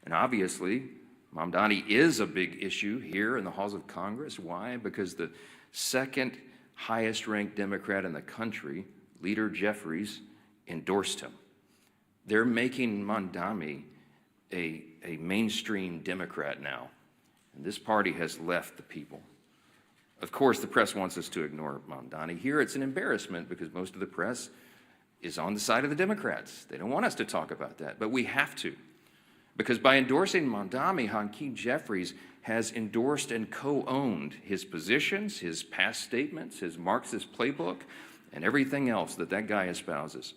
And obviously, Mamdani is a big issue here in the halls of Congress. Why? Because the second highest ranked Democrat in the country, Leader Jeffries, endorsed him. They're making Mamdani a mainstream Democrat now. And this party has left the people. Of course, the press wants us to ignore Mamdani. Here it's an embarrassment because most of the press is on the side of the Democrats. They don't want us to talk about that, but we have to. Because by endorsing Mamdani, Hakeem Jeffries has endorsed and co-owned his positions, his past statements, his Marxist playbook, and everything else that that guy espouses.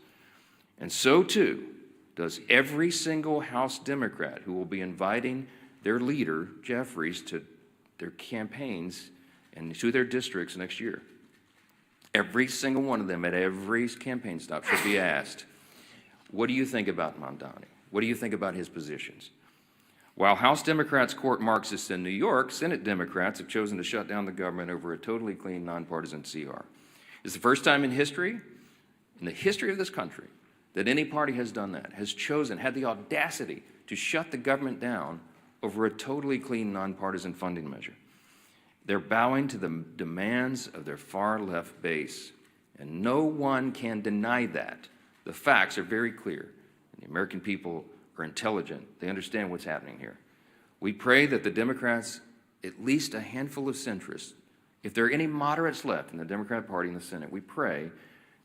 And so too does every single House Democrat who will be inviting their leader, Jeffries, to their campaigns and to their districts next year. Every single one of them at every campaign stop should be asked, what do you think about Mamdani? What do you think about his positions? While House Democrats court Marxists in New York, Senate Democrats have chosen to shut down the government over a totally clean, nonpartisan CR. It's the first time in history, in the history of this country, that any party has done that, has chosen, had the audacity to shut the government down over a totally clean, nonpartisan funding measure. They're bowing to the demands of their far-left base, and no one can deny that. The facts are very clear. The American people are intelligent. They understand what's happening here. We pray that the Democrats, at least a handful of centrists, if there are any moderates left in the Democrat Party in the Senate, we pray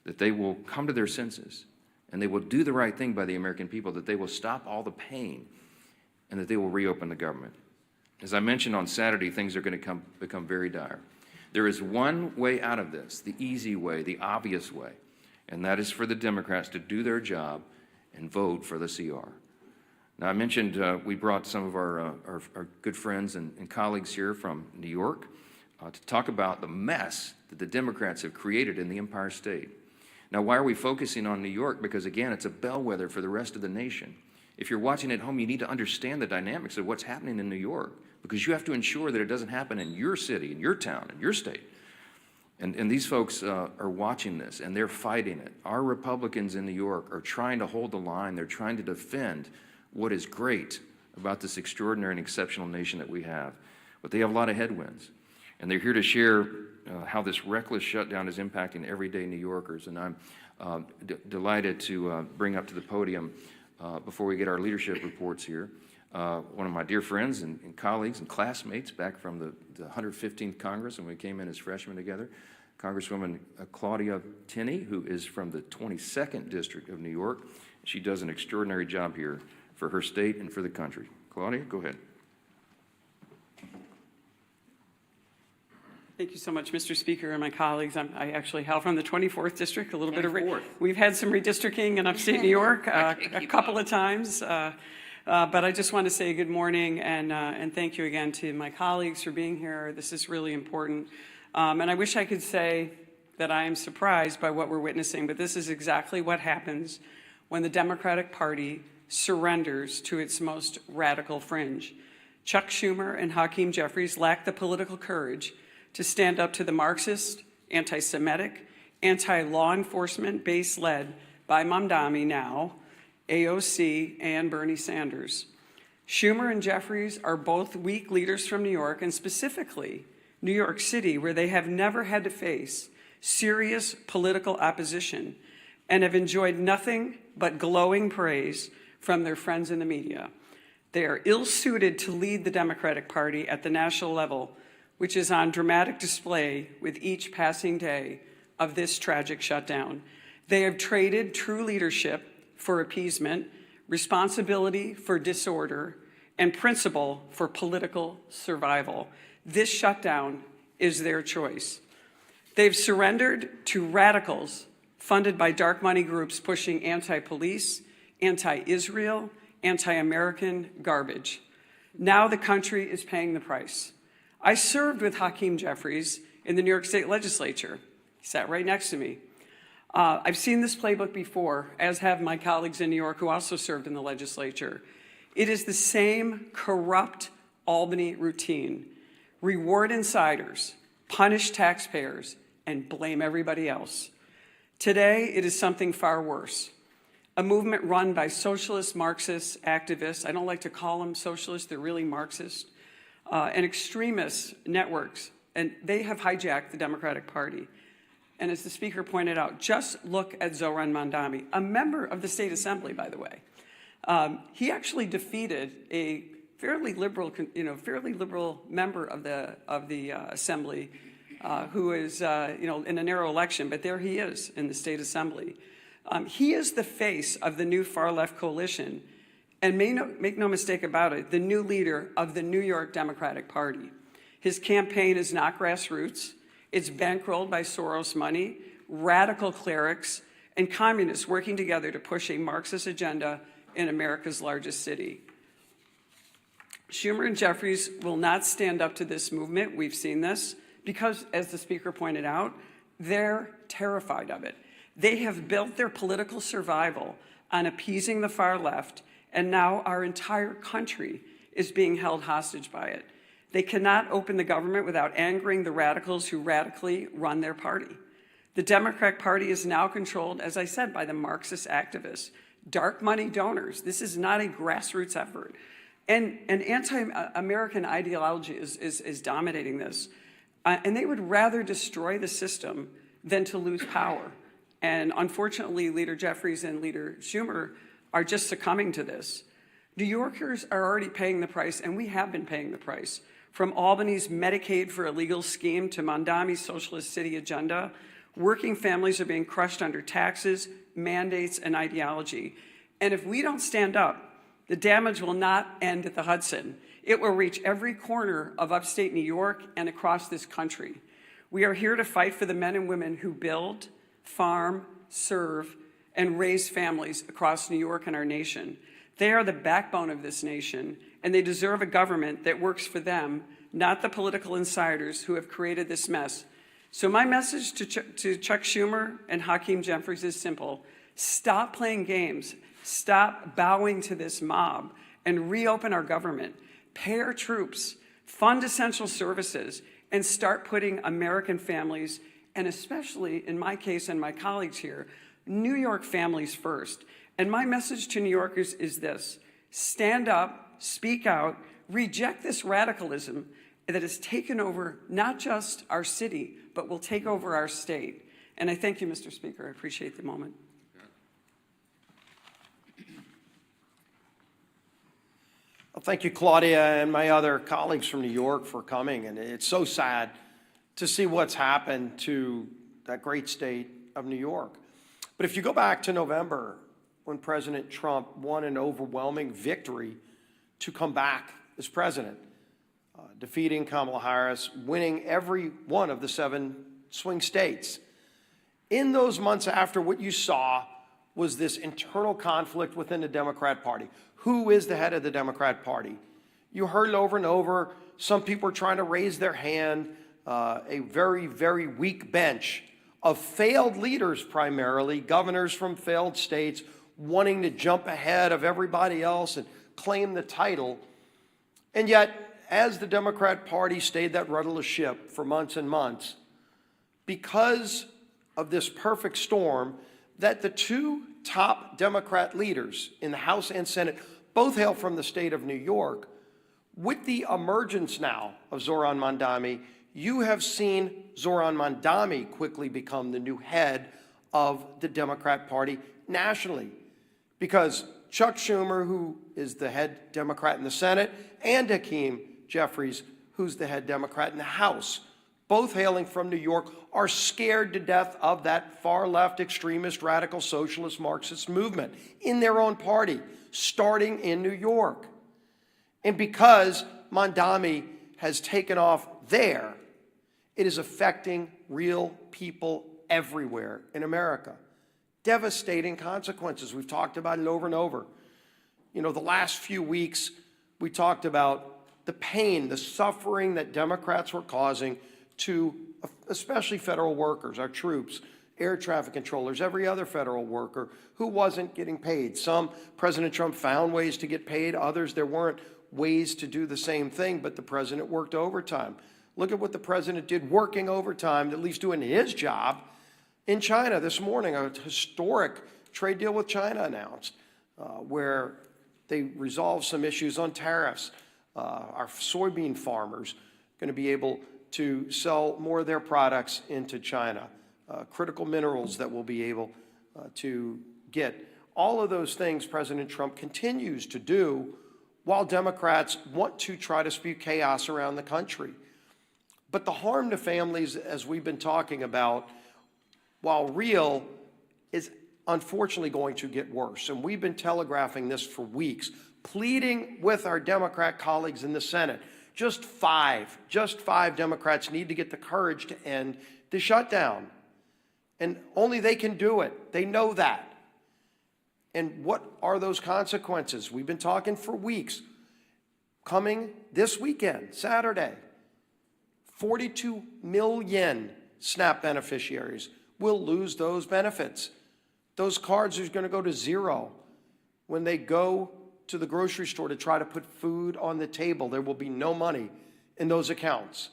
that they will come to their senses and they will do the right thing by the American people, that they will stop all the pain and that they will reopen the government. As I mentioned on Saturday, things are going to become very dire. There is one way out of this, the easy way, the obvious way, and that is for the Democrats to do their job and vote for the CR. Now, I mentioned we brought some of our good friends and colleagues here from New York to talk about the mess that the Democrats have created in the Empire State. Now, why are we focusing on New York? Because, again, it's a bellwether for the rest of the nation. If you're watching at home, you need to understand the dynamics of what's happening in New York, because you have to ensure that it doesn't happen in your city, in your town, in your state. And these folks are watching this, and they're fighting it. Our Republicans in New York are trying to hold the line. They're trying to defend what is great about this extraordinary and exceptional nation that we have. But they have a lot of headwinds. And they're here to share how this reckless shutdown is impacting everyday New Yorkers. And I'm delighted to bring up to the podium, before we get our leadership reports here, one of my dear friends and colleagues and classmates back from the 115th Congress when we came in as freshmen together, Congresswoman Claudia Tenney, who is from the 22nd District of New York. She does an extraordinary job here for her state and for the country. Claudia, go ahead. Thank you so much, Mr. Speaker and my colleagues. I actually hail from the 24th District, a little bit of we've had some redistricting in upstate New York a couple of times. But I just want to say good morning and thank you again to my colleagues for being here. This is really important. And I wish I could say that I am surprised by what we're witnessing, but this is exactly what happens when the Democratic Party surrenders to its most radical fringe. Chuck Schumer and Hakeem Jeffries lack the political courage to stand up to the Marxist, anti-Semitic, anti-law enforcement base led by Mamdani now, AOC, and Bernie Sanders. Schumer and Jeffries are both weak leaders from New York, and specifically New York City, where they have never had to face serious political opposition and have enjoyed nothing but glowing praise from their friends in the media. They are ill-suited to lead the Democratic Party at the national level, which is on dramatic display with each passing day of this tragic shutdown. They have traded true leadership for appeasement, responsibility for disorder, and principle for political survival. This shutdown is their choice. They've surrendered to radicals funded by dark money groups pushing anti-police, anti-Israel, anti-American garbage. Now the country is paying the price. I served with Hakeem Jeffries in the New York State Legislature. He sat right next to me. I've seen this playbook before, as have my colleagues in New York who also served in the legislature. It is the same corrupt Albany routine. Reward insiders, punish taxpayers, and blame everybody else. Today, it is something far worse. a movement run by socialist Marxist activists. I don't like to call them socialists, they're really Marxist, and extremist networks, and they have hijacked the Democratic Party. And as the speaker pointed out, just look at Zoran Mandami, a member of the State Assembly, by the way. He actually defeated a fairly liberal member of the Assembly, who is in a narrow election, but there he is in the State Assembly. He is the face of the new far-left coalition, and make no mistake about it, the new leader of the New York Democratic Party. His campaign is not grassroots. It's bankrolled by Soros money, radical clerics, and communists working together to push a Marxist agenda in America's largest city. Schumer and Jeffries will not stand up to this movement. We've seen this because, as the speaker pointed out, they're terrified of it. They have built their political survival on appeasing the far left, and now our entire country is being held hostage by it. They cannot open the government without angering the radicals who radically run their party. The Democratic Party is now controlled, as I said, by the Marxist activists, dark money donors. This is not a grassroots effort. And anti-American ideology is dominating this. And they would rather destroy the system than to lose power. And unfortunately, Leader Jeffries and Leader Schumer are just succumbing to this. New Yorkers are already paying the price, and we have been paying the price. From Albany's Medicaid for Illegal scheme to Mandami's socialist city agenda, working families are being crushed under taxes, mandates, and ideology. And if we don't stand up, the damage will not end at the Hudson. It will reach every corner of upstate New York and across this country. We are here to fight for the men and women who build, farm, serve, and raise families across New York and our nation. They are the backbone of this nation, and they deserve a government that works for them, not the political insiders who have created this mess. So my message to Chuck Schumer and Hakeem Jeffries is simple. Stop playing games. Stop bowing to this mob and reopen our government. Pay our troops, fund essential services, and start putting American families, and especially in my case and my colleagues here, New York families first. And my message to New Yorkers is this: stand up, speak out, reject this radicalism that has taken over not just our city, but will take over our state. And I thank you, Mr. Speaker. I appreciate the moment. Well, thank you, Claudia, and my other colleagues from New York for coming. And it's so sad to see what's happened to that great state of New York. But if you go back to November, when President Trump won an overwhelming victory to come back as president, defeating Kamala Harris, winning every one of the 7 swing states. In those months after, what you saw was this internal conflict within the Democrat Party. Who is the head of the Democrat Party? You heard it over and over. Some people are trying to raise their hand. A very, very weak bench of failed leaders, primarily, governors from failed states, wanting to jump ahead of everybody else and claim the title. And yet, as the Democrat Party stayed that rudderless ship for months and months, because of this perfect storm, that the 2 top Democrat leaders in the House and Senate both hail from the state of New York, with the emergence now of Zoran Mandami, you have seen Zoran Mandami quickly become the new head of the Democrat Party nationally. Because Chuck Schumer, who is the head Democrat in the Senate, and Hakeem Jeffries, who's the head Democrat in the House, both hailing from New York, are scared to death of that far-left extremist, radical, socialist, Marxist movement in their own party, starting in New York. And because Mandami has taken off there, it is affecting real people everywhere in America. Devastating consequences. We've talked about it over and over. You know, the last few weeks, we talked about the pain, the suffering that Democrats were causing to especially federal workers, our troops, air traffic controllers, every other federal worker who wasn't getting paid. Some, President Trump found ways to get paid. Others, there weren't ways to do the same thing, but the president worked overtime. Look at what the president did working overtime, at least doing his job, in China this morning, a historic trade deal with China announced, where they resolved some issues on tariffs. Our soybean farmers are going to be able to sell more of their products into China. Critical minerals that we'll be able to get. All of those things President Trump continues to do while Democrats want to try to spew chaos around the country. But the harm to families, as we've been talking about, while real, is unfortunately going to get worse. And we've been telegraphing this for weeks, pleading with our Democrat colleagues in the Senate. Just five Democrats need to get the courage to end the shutdown. And only they can do it. They know that. And what are those consequences? We've been talking for weeks. Coming this weekend, Saturday, 42 million SNAP beneficiaries will lose those benefits. Those cards are going to go to zero. When they go to the grocery store to try to put food on the table, there will be no money in those accounts.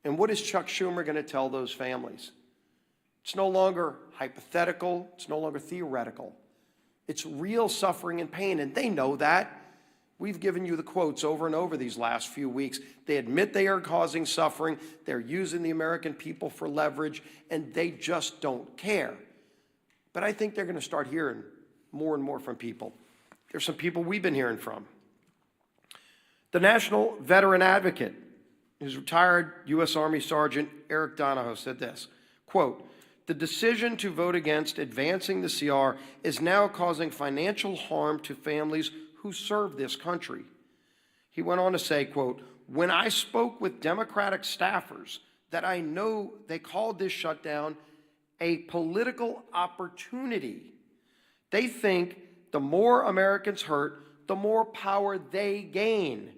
And what is Chuck Schumer going to tell those families? It's no longer hypothetical. It's no longer theoretical. It's real suffering and pain, and they know that. We've given you the quotes over and over these last few weeks. They admit they are causing suffering. They're using the American people for leverage, and they just don't care. But I think they're going to start hearing more and more from people. There's some people we've been hearing from. The National Veteran Advocate, his retired U.S. Army Sergeant Eric Donahoe, said this, quote, "The decision to vote against advancing the CR is now causing financial harm to families who serve this country." He went on to say, quote, "When I spoke with Democratic staffers that I know they called this shutdown a political opportunity. They think the more Americans hurt, the more power they gain.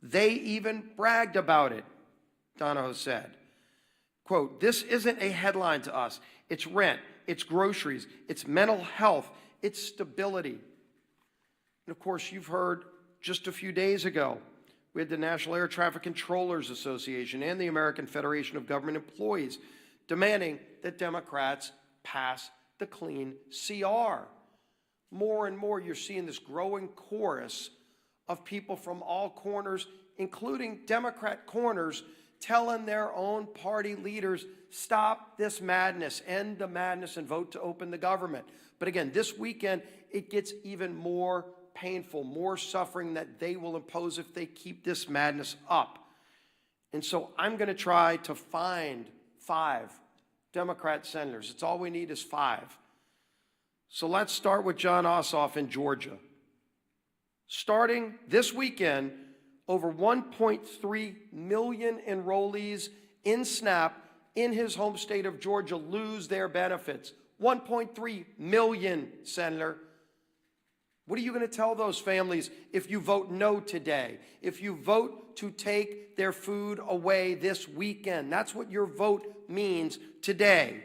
They even bragged about it," Donahoe said. Quote, "This isn't a headline to us. It's rent, it's groceries, it's mental health, it's stability." And of course, you've heard just a few days ago, we had the National Air Traffic Controllers Association and the American Federation of Government Employees demanding that Democrats pass the clean CR. More and more, you're seeing this growing chorus of people from all corners, including Democrat corners, telling their own party leaders, stop this madness, end the madness, and vote to open the government. But again, this weekend, it gets even more painful, more suffering that they will impose if they keep this madness up. And so I'm going to try to find 5 Democrat senators. It's all we need is 5. So let's start with John Ossoff in Georgia. Starting this weekend, over 1.3 million enrollees in SNAP in his home state of Georgia lose their benefits. 1.3 million, Senator. What are you going to tell those families if you vote no today? If you vote to take their food away this weekend? That's what your vote means today.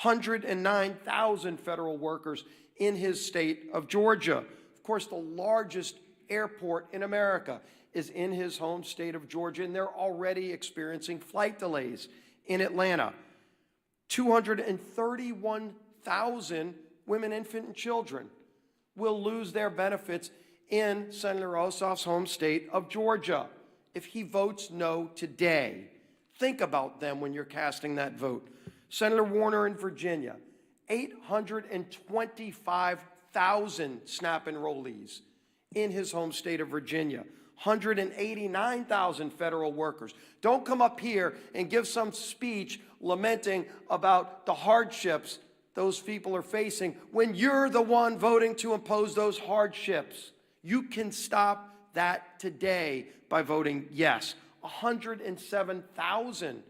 109,000 federal workers in his state of Georgia. Of course, the largest airport in America is in his home state of Georgia, and they're already experiencing flight delays in Atlanta. 231,000 women, infant, and children will lose their benefits in Senator Ossoff's home state of Georgia if he votes no today. Think about them when you're casting that vote. Senator Warner in Virginia, 825,000 SNAP enrollees in his home state of Virginia. 189,000 federal workers. Don't come up here and give some speech lamenting about the hardships those people are facing when you're the one voting to impose those hardships. You can stop that today by voting yes. 107,000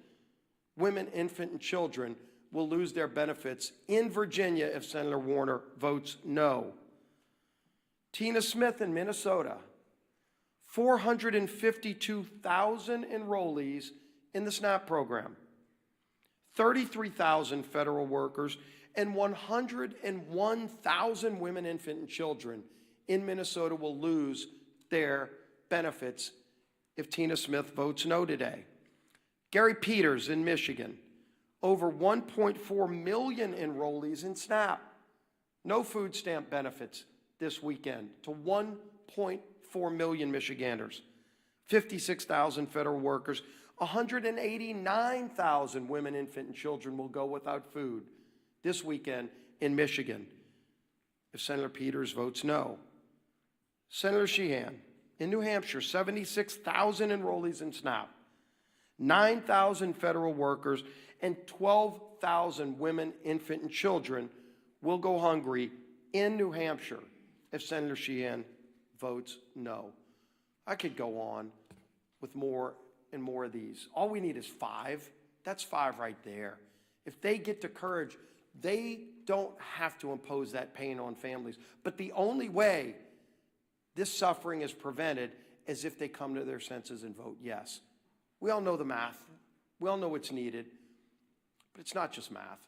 women, infant, and children will lose their benefits in Virginia if Senator Warner votes no. Tina Smith in Minnesota, 452,000 enrollees in the SNAP program, 33,000 federal workers, and 101,000 women, infant, and children in Minnesota will lose their benefits if Tina Smith votes no today. Gary Peters in Michigan, over 1.4 million enrollees in SNAP, No food stamp benefits this weekend to 1.4 million Michiganders, 56,000 federal workers, 189,000 women, infant, and children will go without food this weekend in Michigan if Senator Peters votes no. Senator Sheehan, in New Hampshire, 76,000 enrollees in SNAP, 9,000 federal workers, and 12,000 women, infant, and children will go hungry in New Hampshire if Senator Sheehan votes no. I could go on with more and more of these. All we need is 5. That's 5 right there. If they get the courage, they don't have to impose that pain on families. But the only way this suffering is prevented is if they come to their senses and vote yes. We all know the math. We all know what's needed. But it's not just math.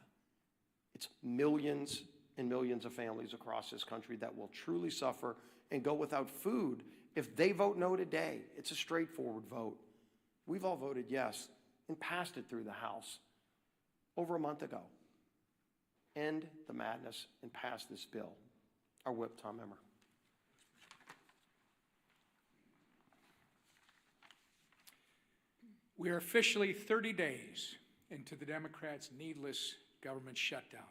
It's millions and millions of families across this country that will truly suffer and go without food if they vote no today. It's a straightforward vote. We've all voted yes and passed it through the House over a month ago. End the madness and pass this bill. Our whip, Tom Emmer. We are officially 30 days into the Democrats' needless government shutdown.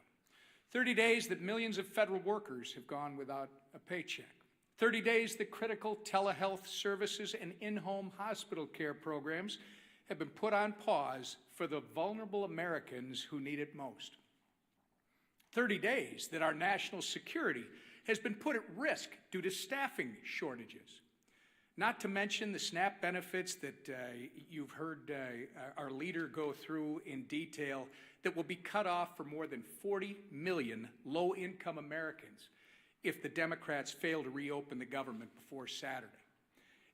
30 days that millions of federal workers have gone without a paycheck. 30 days that critical telehealth services and in-home hospital care programs have been put on pause for the vulnerable Americans who need it most. 30 days that our national security has been put at risk due to staffing shortages. Not to mention the SNAP benefits that you've heard our leader go through in detail that will be cut off for more than 40 million low-income Americans if the Democrats fail to reopen the government before Saturday.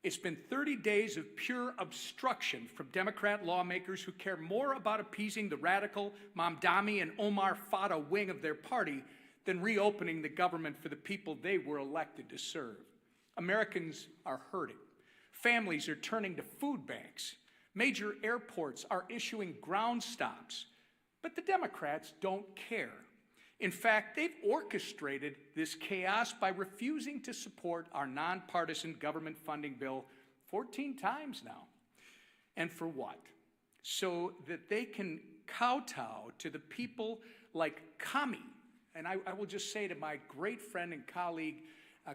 It's been 30 days of pure obstruction from Democrat lawmakers who care more about appeasing the radical Mamdani and Omar Fata wing of their party than reopening the government for the people they were elected to serve. Americans are hurting. Families are turning to food banks. Major airports are issuing ground stops. But the Democrats don't care. In fact, they've orchestrated this chaos by refusing to support our nonpartisan government funding bill 14 times now. And for what? So that they can kowtow to the people like Kami. And I will just say to my great friend and colleague,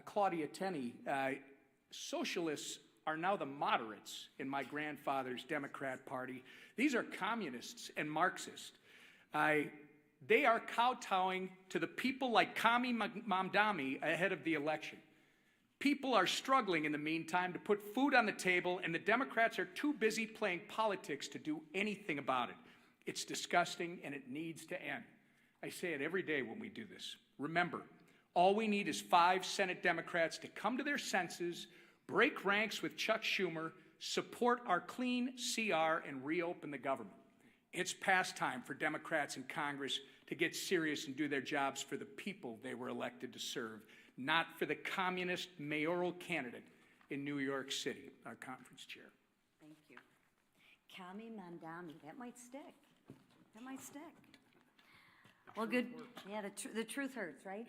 Claudia Tenney, socialists are now the moderates in my grandfather's Democrat Party. These are communists and Marxists. They are kowtowing to the people like Kami Mamdani ahead of the election. People are struggling in the meantime to put food on the table, and the Democrats are too busy playing politics to do anything about it. It's disgusting, and it needs to end. I say it every day when we do this. Remember, all we need is 5 Senate Democrats to come to their senses, break ranks with Chuck Schumer, support our clean CR, and reopen the government. It's past time for Democrats in Congress to get serious and do their jobs for the people they were elected to serve, not for the communist mayoral candidate in New York City, our conference chair. Thank you. Kami Mamdani, that might stick. That might stick. Well, good. Yeah, the truth hurts, right?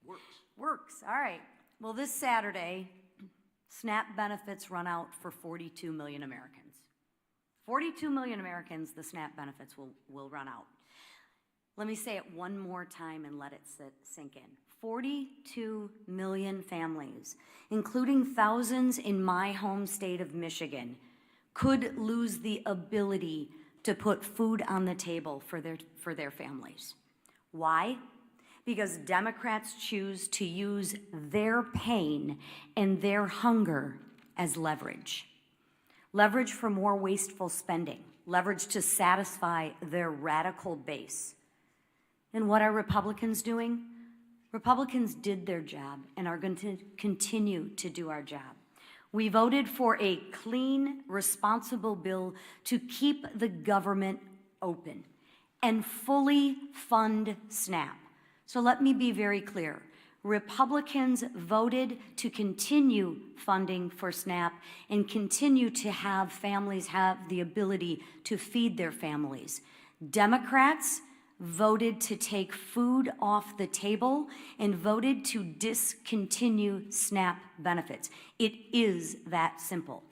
Works. Works. All right. Well, this Saturday, SNAP benefits run out for 42 million Americans. 42 million Americans, the SNAP benefits will run out. Let me say it one more time and let it sink in. 42 million families, including thousands in my home state of Michigan, could lose the ability to put food on the table for their families. Why? Because Democrats choose to use their pain and their hunger as leverage. Leverage for more wasteful spending, leverage to satisfy their radical base. And what are Republicans doing? Republicans did their job and are going to continue to do our job. We voted for a clean, responsible bill to keep the government open and fully fund SNAP. So let me be very clear. Republicans voted to continue funding for SNAP and continue to have families have the ability to feed their families. Democrats voted to take food off the table and voted to discontinue SNAP benefits. It is that simple.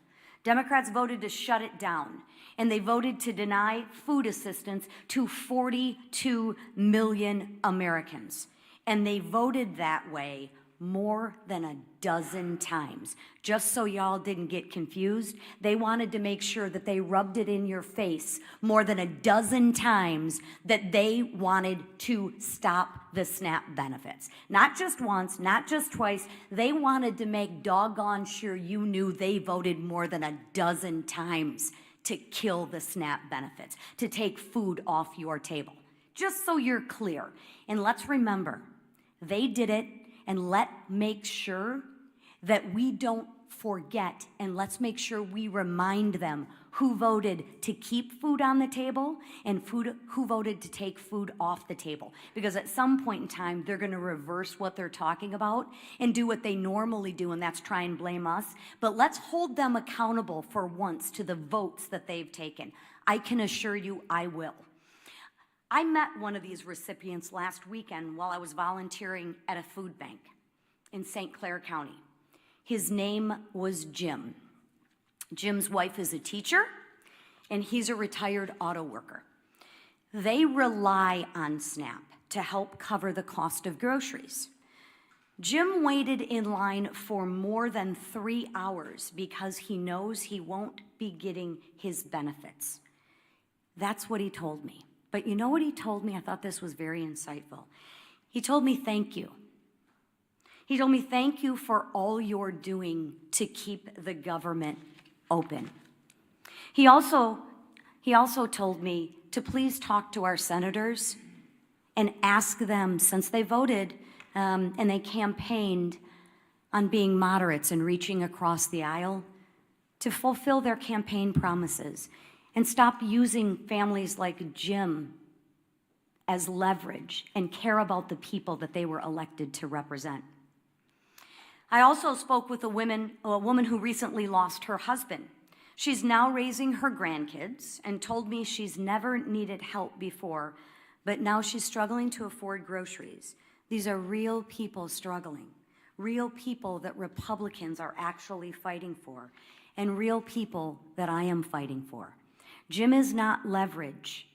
Democrats voted to shut it down, and they voted to deny food assistance to 42 million Americans. And they voted that way more than a dozen times. Just so y'all didn't get confused, they wanted to make sure that they rubbed it in your face more than a dozen times that they wanted to stop the SNAP benefits. Not just once, not just twice, they wanted to make doggone sure you knew they voted more than a dozen times to kill the SNAP benefits, to take food off your table. Just so you're clear. And let's remember, they did it, and make sure that we don't forget, and let's make sure we remind them who voted to keep food on the table and who voted to take food off the table. Because at some point in time, they're gonna reverse what they're talking about and do what they normally do, and that's try and blame us. But let's hold them accountable for once to the votes that they've taken. I can assure you I will. I met one of these recipients last weekend while I was volunteering at a food bank in St. Clair County. His name was Jim. Jim's wife is a teacher, and he's a retired auto worker. They rely on SNAP to help cover the cost of groceries. Jim waited in line for more than 3 hours because he knows he won't be getting his benefits. That's what he told me. But you know what he told me? I thought this was very insightful. He told me, thank you. He told me, thank you for all you're doing to keep the government open. He also told me to please talk to our senators and ask them, since they voted and they campaigned on being moderates and reaching across the aisle, to fulfill their campaign promises and stop using families like Jim as leverage and care about the people that they were elected to represent. I also spoke with a woman who recently lost her husband. She's now raising her grandkids and told me she's never needed help before, but now she's struggling to afford groceries. These are real people struggling, real people that Republicans are actually fighting for, and real people that I am fighting for. Jim is not leverage.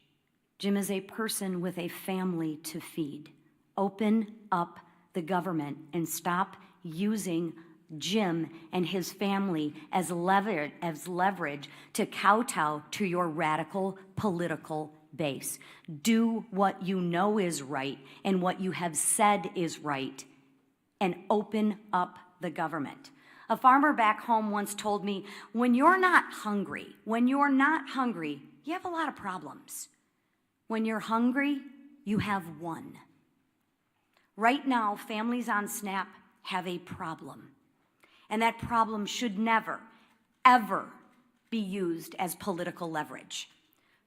Jim is a person with a family to feed. Open up the government and stop using Jim and his family as leverage to kowtow to your radical political base. Do what you know is right and what you have said is right, and open up the government. A farmer back home once told me, when you're not hungry, you have a lot of problems. When you're hungry, you have one. Right now, families on SNAP have a problem. And that problem should never, ever be used as political leverage.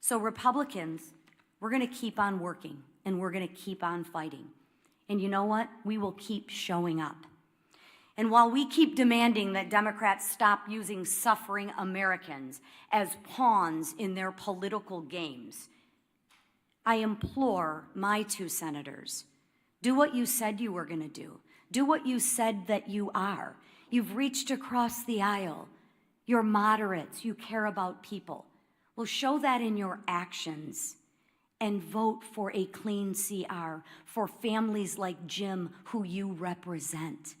So Republicans, we're gonna keep on working and we're gonna keep on fighting. And you know what? We will keep showing up. And while we keep demanding that Democrats stop using suffering Americans as pawns in their political games, I implore my two senators, do what you said you were gonna do. Do what you said that you are. You've reached across the aisle. You're moderates, you care about people. Well, show that in your actions and vote for a clean CR for families like Jim who you represent.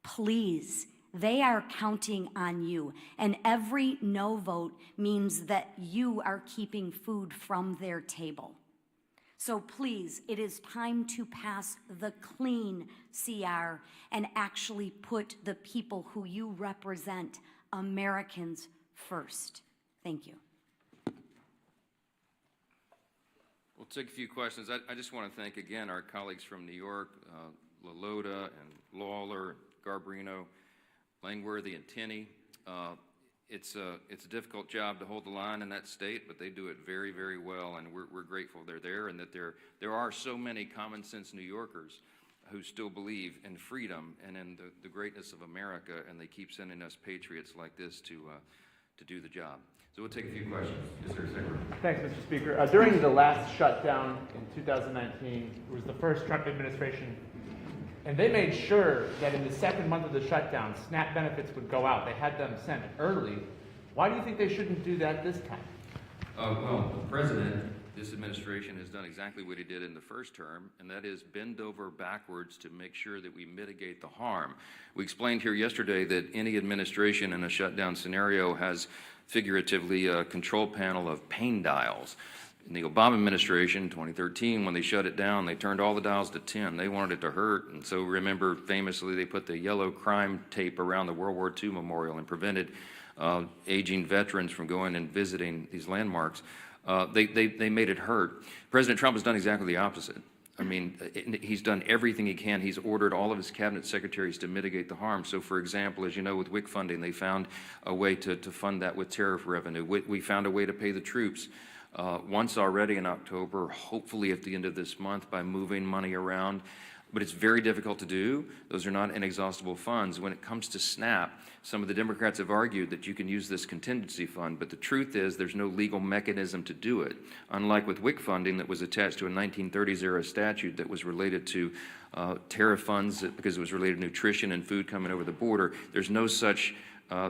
Please, they are counting on you, and every no vote means that you are keeping food from their table. So please, it is time to pass the clean CR and actually put the people who you represent, Americans, first. Thank you. We'll take a few questions. I just want to thank again our colleagues from New York, LaLota and Lawler, Garbarino, Langworthy, and Tenney. It's a difficult job to hold the line in that state, but they do it very, very well, and we're grateful they're there, and that there are so many common sense New Yorkers who still believe in freedom and in the greatness of America, and they keep sending us patriots like this to do the job. So we'll take a few questions. Yes, sir, Secretary. Thanks, Mr. Speaker. During the last shutdown in 2019, it was the first Trump administration, and they made sure that in the second month of the shutdown, SNAP benefits would go out. They had them sent early. Why do you think they shouldn't do that this time? Well, the president, this administration has done exactly what he did in the first term, and that is bend over backwards to make sure that we mitigate the harm. We explained here yesterday that any administration in a shutdown scenario has figuratively a control panel of pain dials. In the Obama administration, 2013, when they shut it down, they turned all the dials to 10. They wanted it to hurt, and so remember, famously, they put the yellow crime tape around the World War II memorial and prevented aging veterans from going and visiting these landmarks. They made it hurt. President Trump has done exactly the opposite. I mean, he's done everything he can. He's ordered all of his cabinet secretaries to mitigate the harm. So, for example, as you know, with WIC funding, they found a way to fund that with tariff revenue. We found a way to pay the troops once already in October, hopefully at the end of this month by moving money around. But it's very difficult to do. Those are not inexhaustible funds. When it comes to SNAP, some of the Democrats have argued that you can use this contingency fund, but the truth is there's no legal mechanism to do it. Unlike with WIC funding that was attached to a 1930s era statute that was related to tariff funds because it was related to nutrition and food coming over the border, there's no such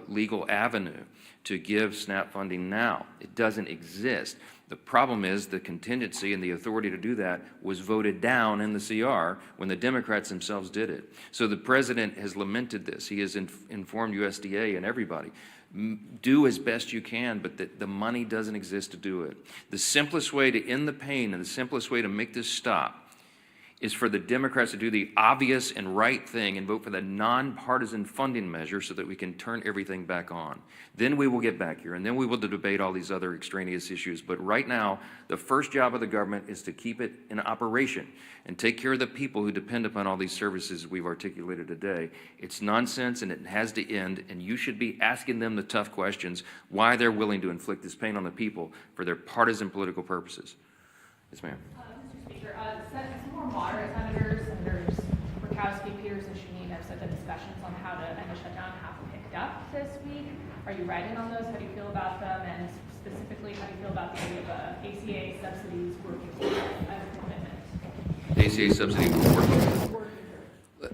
legal avenue to give SNAP funding now. It doesn't exist. The problem is the contingency and the authority to do that was voted down in the CR when the Democrats themselves did it. So the president has lamented this. He has informed USDA and everybody. Do as best you can, but the money doesn't exist to do it. The simplest way to end the pain and the simplest way to make this stop is for the Democrats to do the obvious and right thing and vote for the nonpartisan funding measure so that we can turn everything back on. Then we will get back here, and then we will debate all these other extraneous issues. But right now, the first job of the government is to keep it in operation and take care of the people who depend upon all these services we've articulated today. It's nonsense, and it has to end, and you should be asking them the tough questions, why they're willing to inflict this pain on the people for their partisan political purposes. Yes, ma'am. Mr. Speaker, some more moderate senators, Senators Murkowski, Peters, and Shaheen, have said that discussions on how to end the shutdown have picked up this week. Are you writing on those? How do you feel about them? And specifically, how do you feel about the idea of ACA subsidies working as a commitment? ACA subsidy working.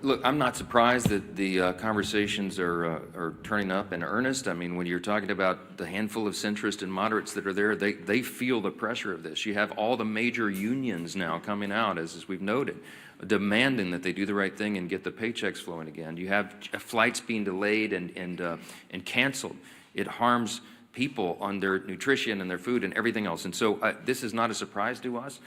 Look, I'm not surprised that the conversations are turning up in earnest. I mean, when you're talking about the handful of centrists and moderates that are there, they feel the pressure of this. You have all the major unions now coming out, as we've noted, demanding that they do the right thing and get the paychecks flowing again. You have flights being delayed and canceled. It harms people on their nutrition and their food and everything else. And so this is not a surprise to us.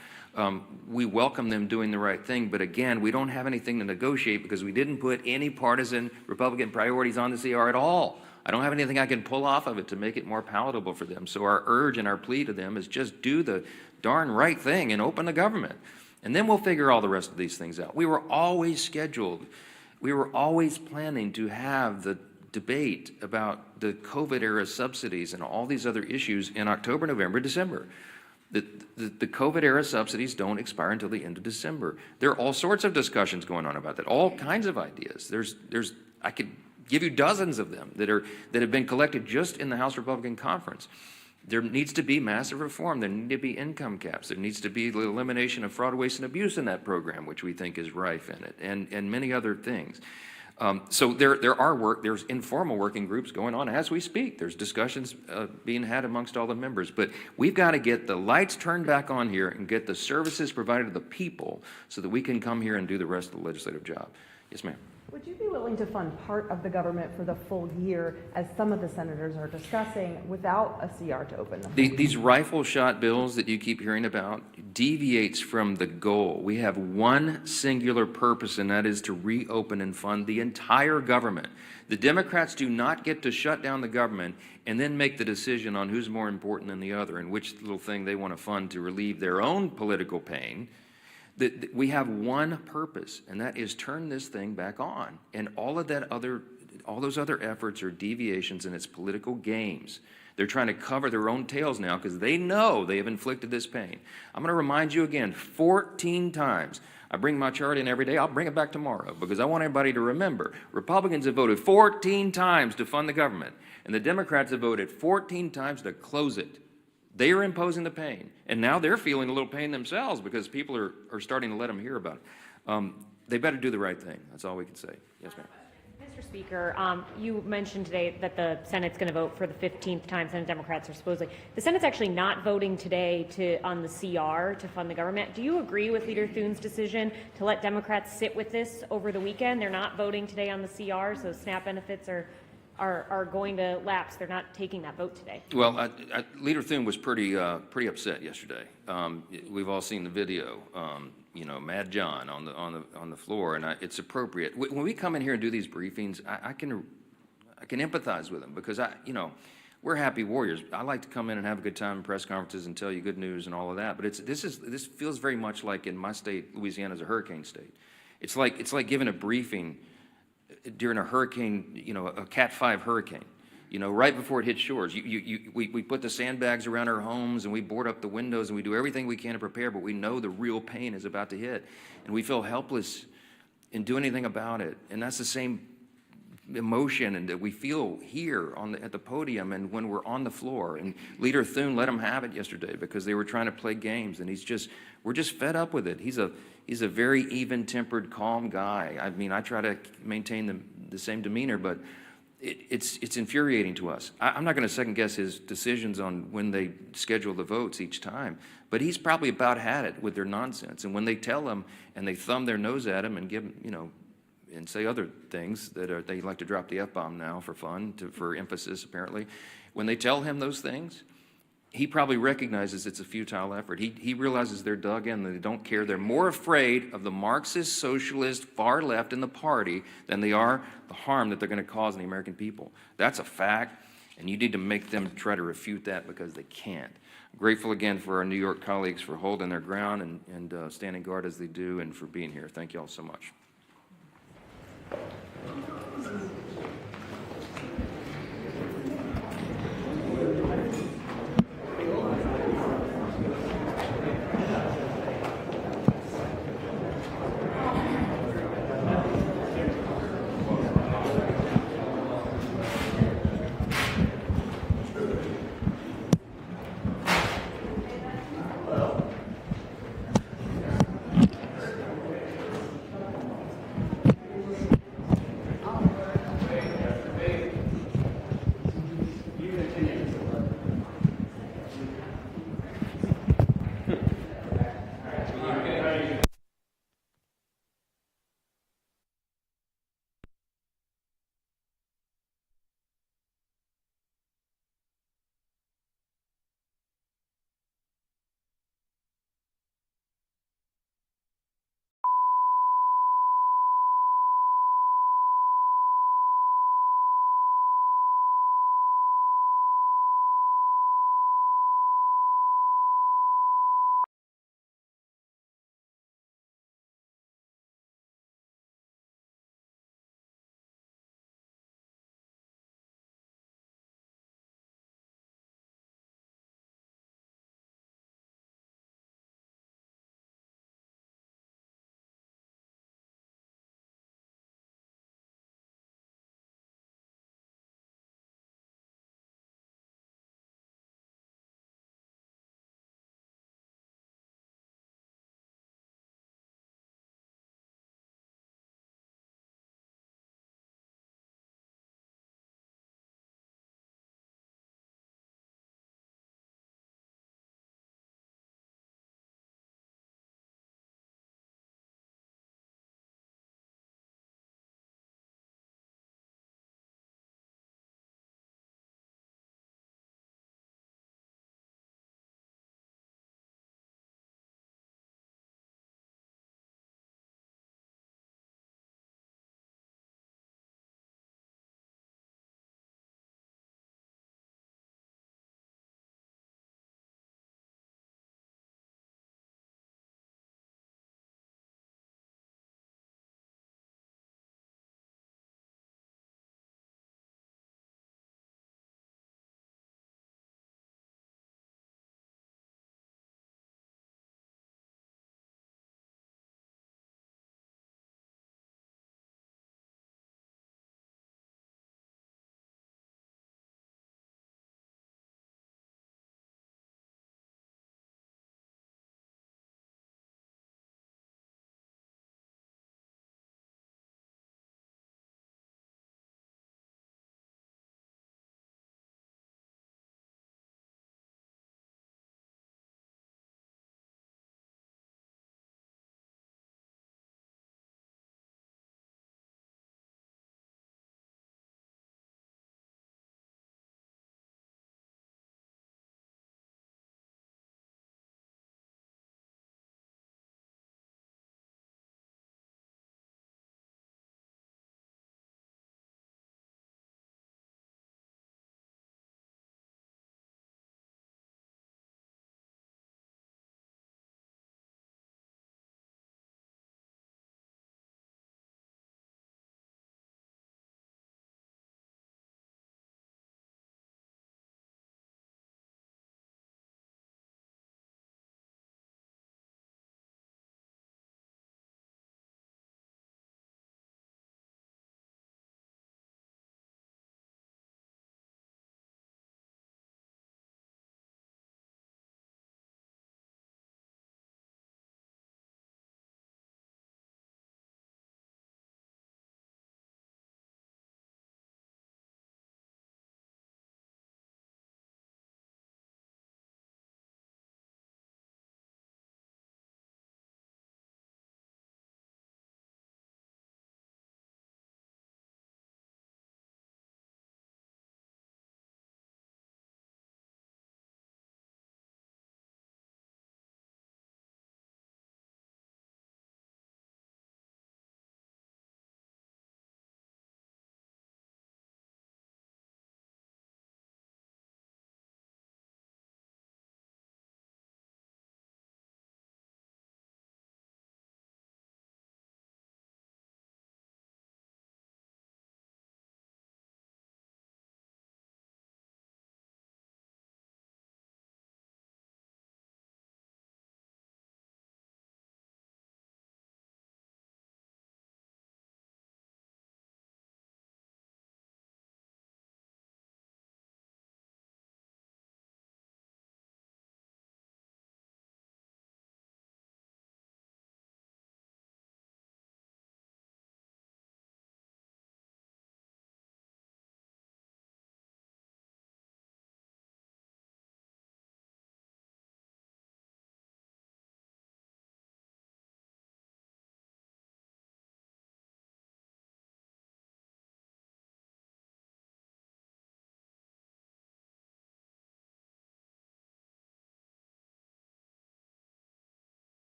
We welcome them doing the right thing, but again, we don't have anything to negotiate because we didn't put any partisan Republican priorities on the CR at all. I don't have anything I can pull off of it to make it more palatable for them. So our urge and our plea to them is just do the darn right thing and open the government. And then we'll figure all the rest of these things out. We were always scheduled. We were always planning to have the debate about the COVID-era subsidies and all these other issues in October, November, December. The COVID-era subsidies don't expire until the end of December. There are all sorts of discussions going on about that, all kinds of ideas. I could give you dozens of them that have been collected just in the House Republican Conference. There needs to be massive reform. There need to be income caps. There needs to be the elimination of fraud, waste, and abuse in that program, which we think is rife in it, and many other things. So there's informal working groups going on as we speak. There's discussions being had amongst all the members. But we've got to get the lights turned back on here and get the services provided to the people so that we can come here and do the rest of the legislative job. Yes, ma'am. Would you be willing to fund part of the government for the full year, as some of the senators are discussing, without a CR to open them? These rifle shot bills that you keep hearing about deviates from the goal. We have one singular purpose, and that is to reopen and fund the entire government. The Democrats do not get to shut down the government and then make the decision on who's more important than the other and which little thing they want to fund to relieve their own political pain. We have one purpose, and that is turn this thing back on. And all of that other all those other efforts are deviations and it's political games. They're trying to cover their own tails now because they know they have inflicted this pain. I'm going to remind you again 14 times. I bring my chart in every day. I'll bring it back tomorrow because I want everybody to remember. Republicans have voted 14 times to fund the government, and the Democrats have voted 14 times to close it. They are imposing the pain, and now they're feeling a little pain themselves because people are starting to let them hear about it. They better do the right thing. That's all we can say. Yes, ma'am. Mr. Speaker, you mentioned today that the Senate's going to vote for the 15th time. Senate Democrats are supposedly. The Senate's actually not voting today on the CR to fund the government. Do you agree with Leader Thune's decision to let Democrats sit with this over the weekend? They're not voting today on the CR, so SNAP benefits are going to lapse. They're not taking that vote today. Well, Leader Thune was pretty upset yesterday. We've all seen the video. You know, Mad John on the floor, and it's appropriate. When we come in here and do these briefings, I can empathize with them because we're happy warriors. I like to come in and have a good time in press conferences and tell you good news and all of that. But this feels very much like in my state, Louisiana is a hurricane state. It's like giving a briefing during a hurricane, a Cat 5 hurricane. Right before it hits shores, we put the sandbags around our homes and we board up the windows and we do everything we can to prepare, but we know the real pain is about to hit. And we feel helpless in doing anything about it. And that's the same emotion and that we feel here at the podium and when we're on the floor. And Leader Thune let them have it yesterday because they were trying to play games. And we're just fed up with it. He's a very even-tempered, calm guy. I mean, I try to maintain the same demeanor, but it's infuriating to us. I'm not going to second guess his decisions on when they schedule the votes each time, but he's probably about had it with their nonsense. And when they tell him and they thumb their nose at him and give him, and say other things that they like to drop the F-bomb now for fun, for emphasis apparently. When they tell him those things, he probably recognizes it's a futile effort. He realizes they're dug in, and they don't care. They're more afraid of the Marxist, socialist, far left in the party than they are the harm that they're going to cause in the American people. That's a fact, and you need to make them try to refute that because they can't. I'm grateful again for our New York colleagues for holding their ground and standing guard as they do and for being here. Thank you all so much.